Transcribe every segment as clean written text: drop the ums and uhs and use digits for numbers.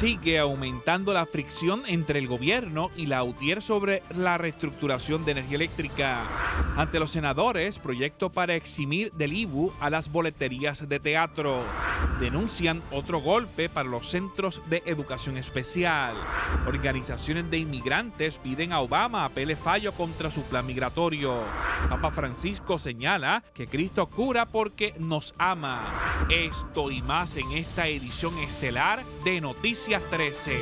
Sigue aumentando la fricción entre el gobierno y la UTIER sobre la reestructuración de energía eléctrica. Ante los senadores, proyecto para eximir del IVU a las boleterías de teatro. Denuncian otro golpe para los centros de educación especial. Organizaciones de inmigrantes piden a Obama apele fallo contra su plan migratorio. Papa Francisco señala que Cristo cura porque nos ama. Esto y más en esta edición estelar de Noticias 13.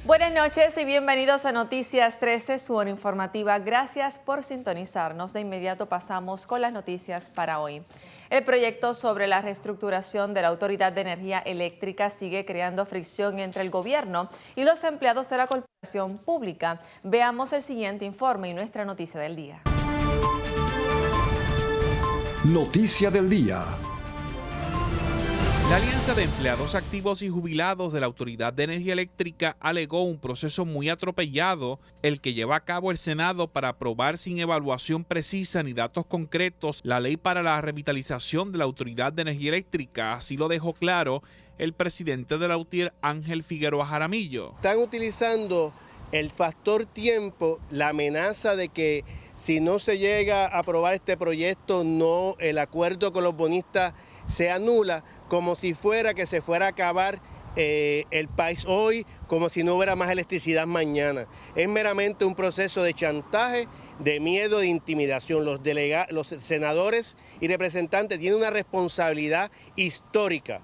Buenas noches y bienvenidos a Noticias 13, su hora informativa. Gracias por sintonizarnos. De inmediato pasamos con las noticias para hoy. El proyecto sobre la reestructuración de la Autoridad de Energía Eléctrica sigue creando fricción entre el gobierno y los empleados de la corporación pública. Veamos el siguiente informe y nuestra noticia del día. Noticia del día. La Alianza de Empleados Activos y Jubilados de la Autoridad de Energía Eléctrica alegó un proceso muy atropellado, el que lleva a cabo el Senado para aprobar sin evaluación precisa ni datos concretos la ley para la revitalización de la Autoridad de Energía Eléctrica. Así lo dejó claro el presidente de la UTIER, Ángel Figueroa Jaramillo. Están utilizando el factor tiempo, la amenaza de que si no se llega a aprobar este proyecto, no, el acuerdo con los bonistas se anula, como si fuera que se fuera a acabar el país hoy, como si no hubiera más electricidad mañana. Es meramente un proceso de chantaje, de miedo, de intimidación. Los senadores y representantes tienen una responsabilidad histórica.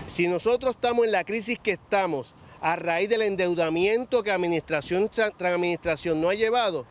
Si nosotros estamos en la crisis que estamos, a raíz del endeudamiento que administración tras administración no ha llevado,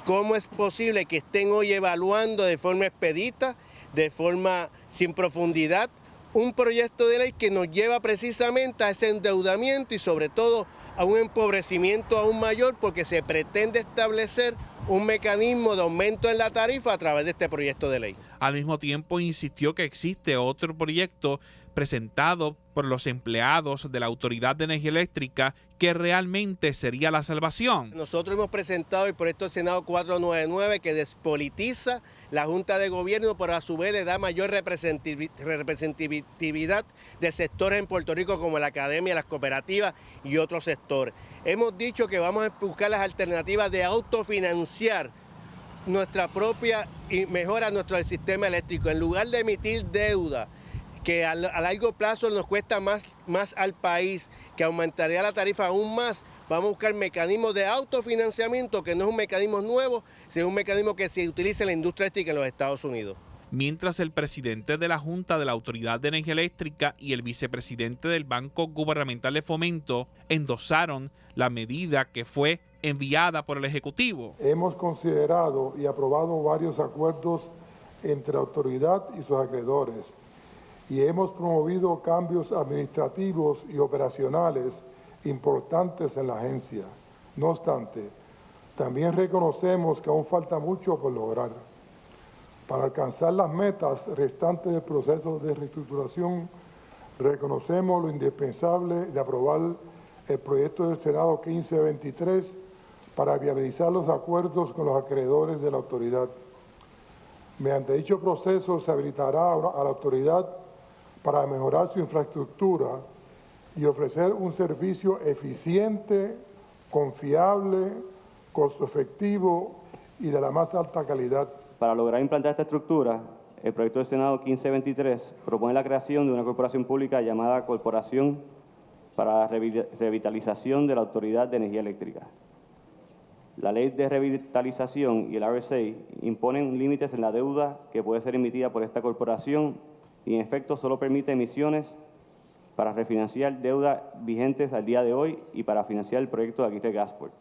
¿cómo es posible que estén hoy evaluando de forma expedita, de forma sin profundidad, un proyecto de ley que nos lleva precisamente a ese endeudamiento y sobre todo a un empobrecimiento aún mayor, porque se pretende establecer un mecanismo de aumento en la tarifa a través de este proyecto de ley? Al mismo tiempo insistió que existe otro proyecto presentado por los empleados de la Autoridad de Energía Eléctrica que realmente sería la salvación. Nosotros hemos presentado el proyecto del Senado 499 que despolitiza la Junta de Gobierno, pero a su vez le da mayor representatividad de sectores en Puerto Rico como la academia, las cooperativas y otros sectores. Hemos dicho que vamos a buscar las alternativas de autofinanciar nuestra propia y mejora nuestro sistema eléctrico. En lugar de emitir deuda que a largo plazo nos cuesta más al país, que aumentaría la tarifa aún más, vamos a buscar mecanismos de autofinanciamiento, que no es un mecanismo nuevo, sino un mecanismo que se utiliza en la industria eléctrica en los Estados Unidos. Mientras el presidente de la Junta de la Autoridad de Energía Eléctrica y el vicepresidente del Banco Gubernamental de Fomento endosaron la medida que fue enviada por el Ejecutivo. Hemos considerado y aprobado varios acuerdos entre la autoridad y sus acreedores, y hemos promovido cambios administrativos y operacionales importantes en la agencia. No obstante, también reconocemos que aún falta mucho por lograr. Para alcanzar las metas restantes del proceso de reestructuración, reconocemos lo indispensable de aprobar el proyecto del Senado 1523 para viabilizar los acuerdos con los acreedores de la autoridad. Mediante dicho proceso se habilitará a la autoridad para mejorar su infraestructura y ofrecer un servicio eficiente, confiable, costo efectivo y de la más alta calidad. Para lograr implantar esta estructura, el proyecto del Senado 1523 propone la creación de una corporación pública llamada Corporación para la Revitalización de la Autoridad de Energía Eléctrica. La Ley de Revitalización y el RSA imponen límites en la deuda que puede ser emitida por esta corporación y en efecto solo permite emisiones para refinanciar deudas vigentes al día de hoy y para financiar el proyecto de Aguirre Gasport.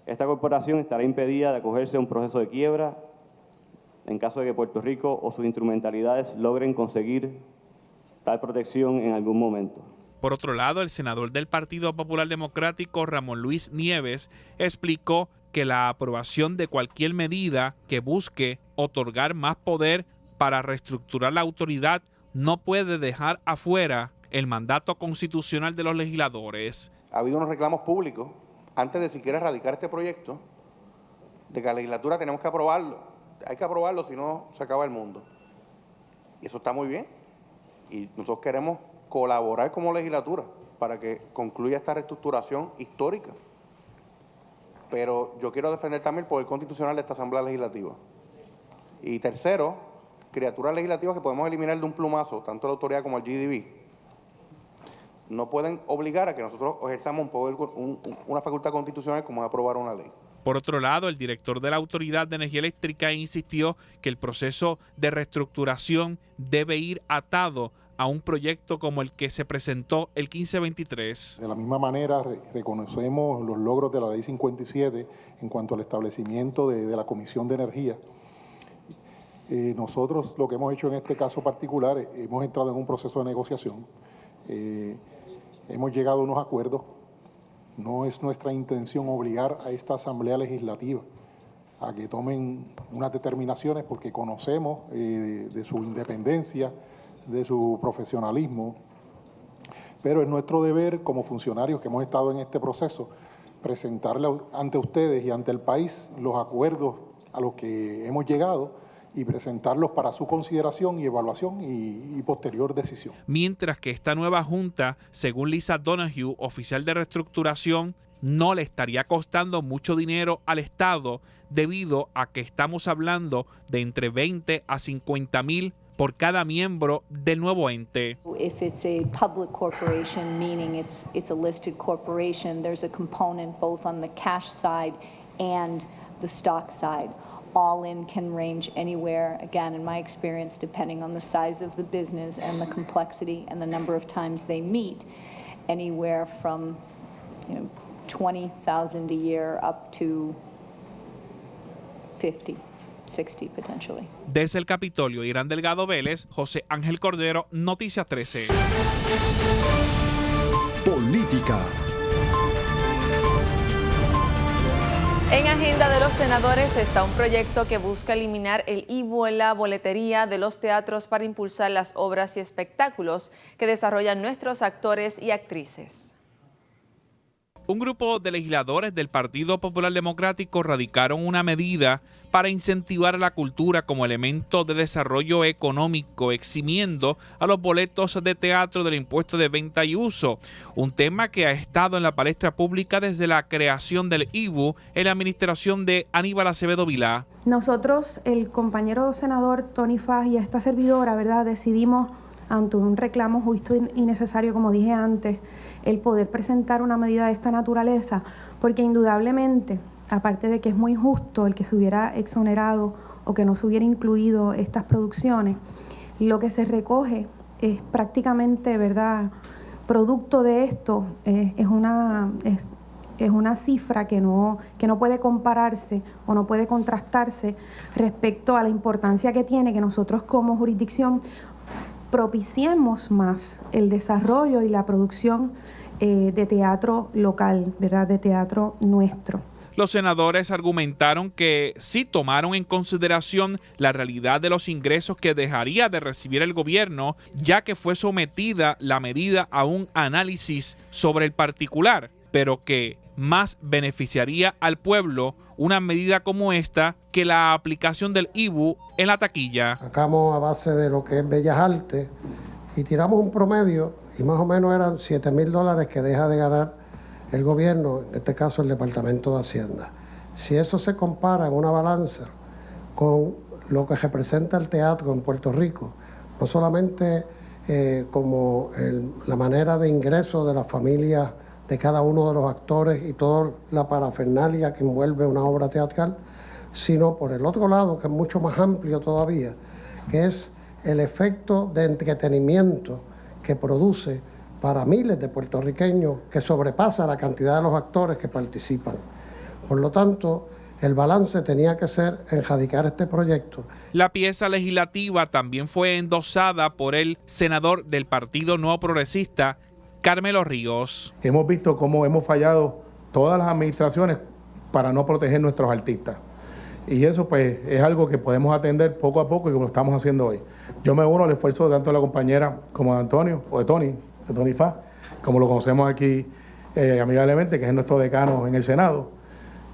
Esta corporación estará impedida de acogerse a un proceso de quiebra en caso de que Puerto Rico o sus instrumentalidades logren conseguir tal protección en algún momento. Por otro lado, el senador del Partido Popular Democrático, Ramón Luis Nieves, explicó que la aprobación de cualquier medida que busque otorgar más poder para reestructurar la autoridad no puede dejar afuera el mandato constitucional de los legisladores. Ha habido unos reclamos públicos antes de siquiera erradicar este proyecto, de que la legislatura tenemos que aprobarlo. Hay que aprobarlo, si no se acaba el mundo. Y eso está muy bien. Y nosotros queremos colaborar como legislatura para que concluya esta reestructuración histórica. Pero yo quiero defender también el poder constitucional de esta Asamblea Legislativa. Y tercero, criaturas legislativas que podemos eliminar de un plumazo, tanto la autoridad como el GDB, no pueden obligar a que nosotros ejerzamos una facultad constitucional como es aprobar una ley. Por otro lado, el director de la Autoridad de Energía Eléctrica insistió que el proceso de reestructuración debe ir atado a un proyecto como el que se presentó el 1523. De la misma manera, reconocemos los logros de la Ley 57 en cuanto al establecimiento de la Comisión de Energía. Nosotros lo que hemos hecho en este caso particular, hemos entrado en un proceso de negociación, hemos llegado a unos acuerdos. No es nuestra intención obligar a esta Asamblea Legislativa a que tomen unas determinaciones porque conocemos de su independencia, de su profesionalismo, pero es nuestro deber como funcionarios que hemos estado en este proceso presentarle ante ustedes y ante el país los acuerdos a los que hemos llegado y presentarlos para su consideración y evaluación y posterior decisión. Mientras que esta nueva junta, según Lisa Donoghue, oficial de reestructuración, no le estaría costando mucho dinero al Estado debido a que estamos hablando de entre 20 a 50 mil por cada miembro del nuevo ente. If it's a public corporation, meaning it's a listed corporation, there's a component both on the cash side and the stock side. All in can range anywhere, again, in my experience, depending on the size of the business and the complexity and the number of times they meet, anywhere from, $20,000 a year up to 50, 60 potentially. Desde el Capitolio, Irán Delgado Vélez, José Ángel Cordero, Noticias 13. Política. En agenda de los senadores está un proyecto que busca eliminar el IVU en la boletería de los teatros para impulsar las obras y espectáculos que desarrollan nuestros actores y actrices. Un grupo de legisladores del Partido Popular Democrático radicaron una medida para incentivar la cultura como elemento de desarrollo económico, eximiendo a los boletos de teatro del impuesto de venta y uso, un tema que ha estado en la palestra pública desde la creación del IVU en la administración de Aníbal Acevedo Vilá. Nosotros, el compañero senador Tony Fages y esta servidora, ¿verdad?, decidimos, ante un reclamo justo y necesario, como dije antes, el poder presentar una medida de esta naturaleza, porque indudablemente, aparte de que es muy justo el que se hubiera exonerado o que no se hubiera incluido estas producciones, lo que se recoge es prácticamente, ¿verdad?, producto de esto, es una cifra que no puede compararse o no puede contrastarse respecto a la importancia que tiene que nosotros como jurisdicción propiciemos más el desarrollo y la producción de teatro local, ¿verdad?, de teatro nuestro. Los senadores argumentaron que sí tomaron en consideración la realidad de los ingresos que dejaría de recibir el gobierno, ya que fue sometida la medida a un análisis sobre el particular, pero que más beneficiaría al pueblo una medida como esta que la aplicación del IVU en la taquilla. Sacamos a base de lo que es Bellas Artes y tiramos un promedio y más o menos eran $7,000 que deja de ganar el gobierno, en este caso el Departamento de Hacienda. Si eso se compara en una balanza con lo que representa el teatro en Puerto Rico, no solamente como la manera de ingreso de las familias de cada uno de los actores y toda la parafernalia que envuelve una obra teatral, sino por el otro lado, que es mucho más amplio todavía, que es el efecto de entretenimiento que produce para miles de puertorriqueños, que sobrepasa la cantidad de los actores que participan. Por lo tanto, el balance tenía que ser erradicar este proyecto. La pieza legislativa también fue endosada por el senador del Partido Nuevo Progresista, Carmelo Ríos. Hemos visto cómo hemos fallado todas las administraciones para no proteger nuestros artistas. Y eso pues es algo que podemos atender poco a poco y como lo estamos haciendo hoy. Yo me uno al esfuerzo tanto de la compañera como de Antonio o de Tony de Tony Faz, como lo conocemos aquí amigablemente, que es nuestro decano en el Senado.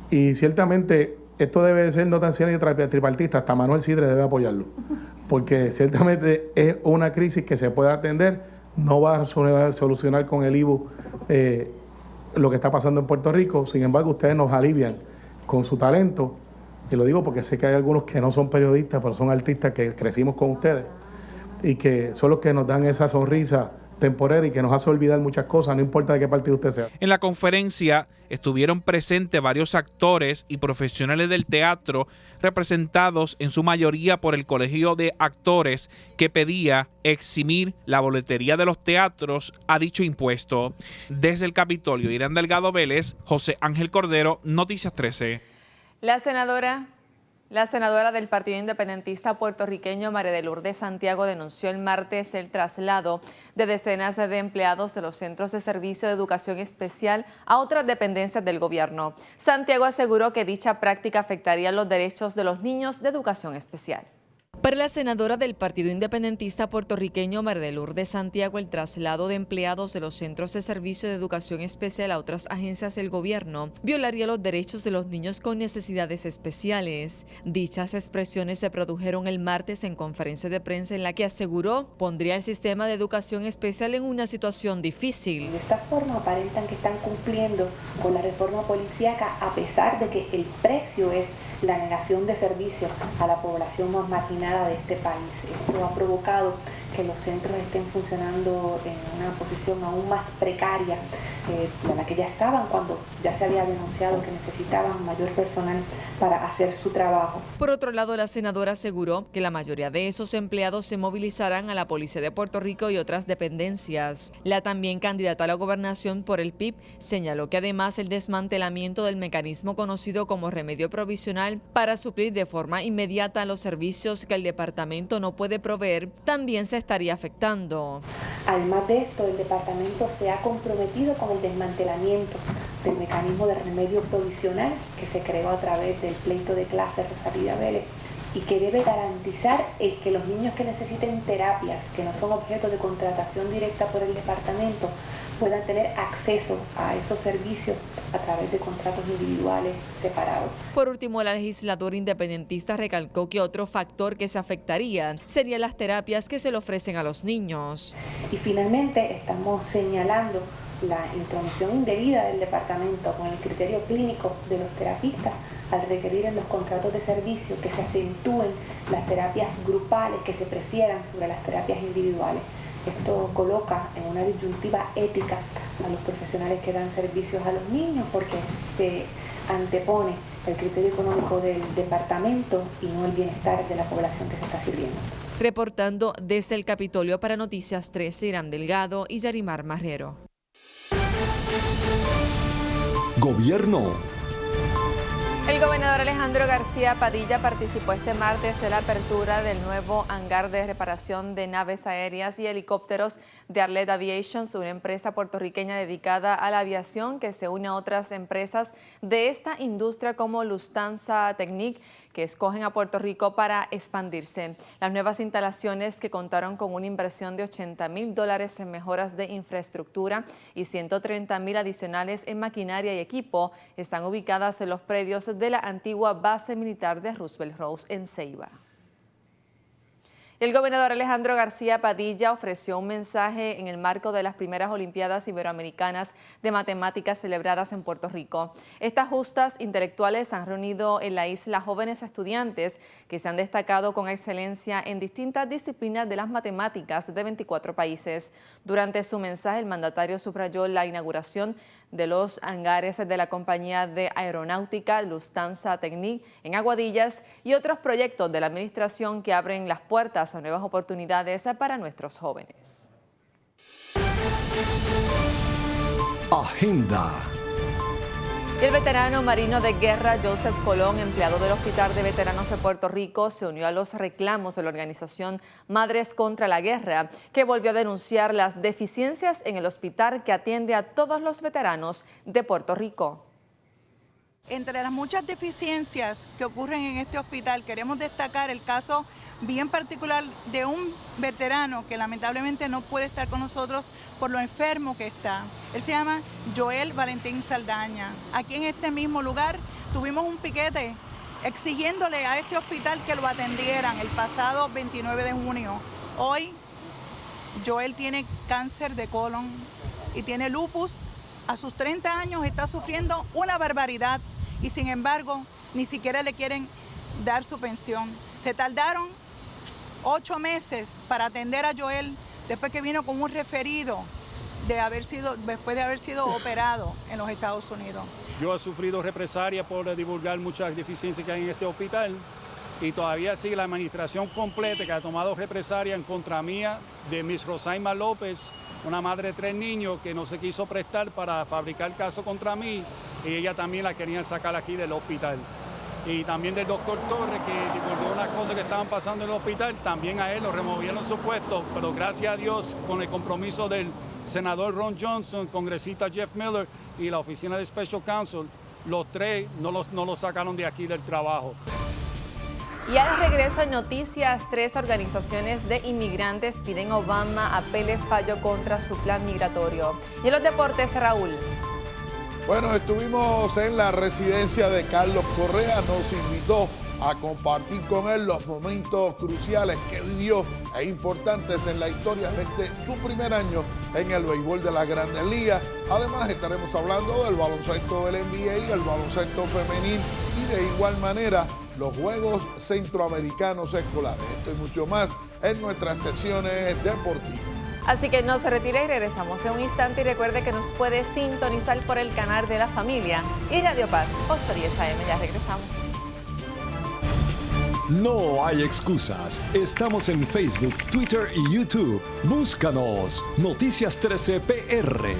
Y ciertamente esto debe ser no tan siquiera tripartita, hasta Manuel Sidre debe apoyarlo, porque ciertamente es una crisis que se puede atender, no va a solucionar con el IBU lo que está pasando en Puerto Rico. Sin embargo, ustedes nos alivian con su talento, y lo digo porque sé que hay algunos que no son periodistas, pero son artistas que crecimos con ustedes y que son los que nos dan esa sonrisa temporera y que nos hace olvidar muchas cosas, no importa de qué partido usted sea. En la conferencia estuvieron presentes varios actores y profesionales del teatro, representados en su mayoría por el Colegio de Actores, que pedía eximir la boletería de los teatros a dicho impuesto. Desde el Capitolio, Irán Delgado Vélez, José Ángel Cordero, Noticias 13. La senadora del Partido Independentista puertorriqueño María de Lourdes Santiago denunció el martes el traslado de decenas de empleados de los centros de servicio de educación especial a otras dependencias del gobierno. Santiago aseguró que dicha práctica afectaría los derechos de los niños de educación especial. Para la senadora del Partido Independentista puertorriqueño María de Lourdes Santiago, el traslado de empleados de los centros de servicio de educación especial a otras agencias del gobierno violaría los derechos de los niños con necesidades especiales. Dichas expresiones se produjeron el martes en conferencia de prensa en la que aseguró pondría el sistema de educación especial en una situación difícil. De esta forma aparentan que están cumpliendo con la reforma policíaca, a pesar de que el precio es la negación de servicios a la población más marginada de este país. Esto ha provocado que los centros estén funcionando en una posición aún más precaria de la que ya estaban cuando ya se había denunciado que necesitaban mayor personal para hacer su trabajo. Por otro lado, la senadora aseguró que la mayoría de esos empleados se movilizarán a la Policía de Puerto Rico y otras dependencias. La también candidata a la gobernación por el PIB señaló que además el desmantelamiento del mecanismo conocido como remedio provisional para suplir de forma inmediata los servicios que el departamento no puede proveer también se estaría afectando. Además de esto, el departamento se ha comprometido con el desmantelamiento del mecanismo de remedio provisional que se creó a través del pleito de clase Rosalía Vélez y que debe garantizar el que los niños que necesiten terapias que no son objeto de contratación directa por el departamento puedan tener acceso a esos servicios a través de contratos individuales separados. Por último, la legisladora independentista recalcó que otro factor que se afectaría serían las terapias que se le ofrecen a los niños. Y finalmente estamos señalando la intromisión indebida del departamento con el criterio clínico de los terapistas al requerir en los contratos de servicio que se acentúen las terapias grupales que se prefieran sobre las terapias individuales. Esto coloca en una disyuntiva ética a los profesionales que dan servicios a los niños porque se antepone el criterio económico del departamento y no el bienestar de la población que se está sirviendo. Reportando desde el Capitolio para Noticias 13, Irán Delgado y Yarimar Marrero. Gobierno. El gobernador Alejandro García Padilla participó este martes en la apertura del nuevo hangar de reparación de naves aéreas y helicópteros de Arlet Aviation, una empresa puertorriqueña dedicada a la aviación que se une a otras empresas de esta industria como Lufthansa Technik, que escogen a Puerto Rico para expandirse. Las nuevas instalaciones, que contaron con una inversión de $80,000 en mejoras de infraestructura y $130,000 adicionales en maquinaria y equipo, están ubicadas en los predios de la antigua base militar de Roosevelt Road en Ceiba. El gobernador Alejandro García Padilla ofreció un mensaje en el marco de las primeras Olimpiadas Iberoamericanas de Matemáticas celebradas en Puerto Rico. Estas justas intelectuales han reunido en la isla jóvenes estudiantes que se han destacado con excelencia en distintas disciplinas de las matemáticas de 24 países. Durante su mensaje, el mandatario subrayó la inauguración de los hangares de la compañía de aeronáutica Lufthansa Technik en Aguadillas y otros proyectos de la administración que abren las puertas a nuevas oportunidades para nuestros jóvenes. Agenda. El veterano marino de guerra Joseph Colón, empleado del Hospital de Veteranos de Puerto Rico, se unió a los reclamos de la organización Madres contra la Guerra, que volvió a denunciar las deficiencias en el hospital que atiende a todos los veteranos de Puerto Rico. Entre las muchas deficiencias que ocurren en este hospital, queremos destacar el caso vi en particular de un veterano que lamentablemente no puede estar con nosotros por lo enfermo que está. Él se llama Joel Valentín Saldaña. Aquí en este mismo lugar tuvimos un piquete exigiéndole a este hospital que lo atendieran el pasado 29 de junio. Hoy Joel tiene cáncer de colon y tiene lupus. A sus 30 años está sufriendo una barbaridad y sin embargo ni siquiera le quieren dar su pensión. Se tardaron 8 meses para atender a Joel después que vino con un referido después de haber sido operado en los Estados Unidos. Yo he sufrido represalia por divulgar muchas deficiencias que hay en este hospital y todavía sigue la administración completa que ha tomado represalia en contra mía de Miss Rosaima López, una madre de 3 niños que no se quiso prestar para fabricar caso contra mí y ella también la querían sacar aquí del hospital. Y también del doctor Torres, que divulgó unas cosas que estaban pasando en el hospital, también a él lo removieron su puesto, pero gracias a Dios, con el compromiso del senador Ron Johnson, congresista Jeff Miller y la oficina de Special Counsel, los 3 no los sacaron de aquí del trabajo. Y al regreso en Noticias 3, organizaciones de inmigrantes piden a Obama apele fallo contra su plan migratorio. Y en los deportes, Raúl. Bueno, estuvimos en la residencia de Carlos Correa, nos invitó a compartir con él los momentos cruciales que vivió e importantes en la historia de su primer año en el béisbol de las Grandes Ligas. Además estaremos hablando del baloncesto del NBA, el baloncesto femenil y de igual manera los Juegos Centroamericanos Escolares. Esto y mucho más en nuestras sesiones deportivas. Así que no se retire y regresamos en un instante. Y recuerde que nos puede sintonizar por el canal de la familia y Radio Paz 810 AM. Ya regresamos. No hay excusas. Estamos en Facebook, Twitter y YouTube. Búscanos. Noticias 13 PR.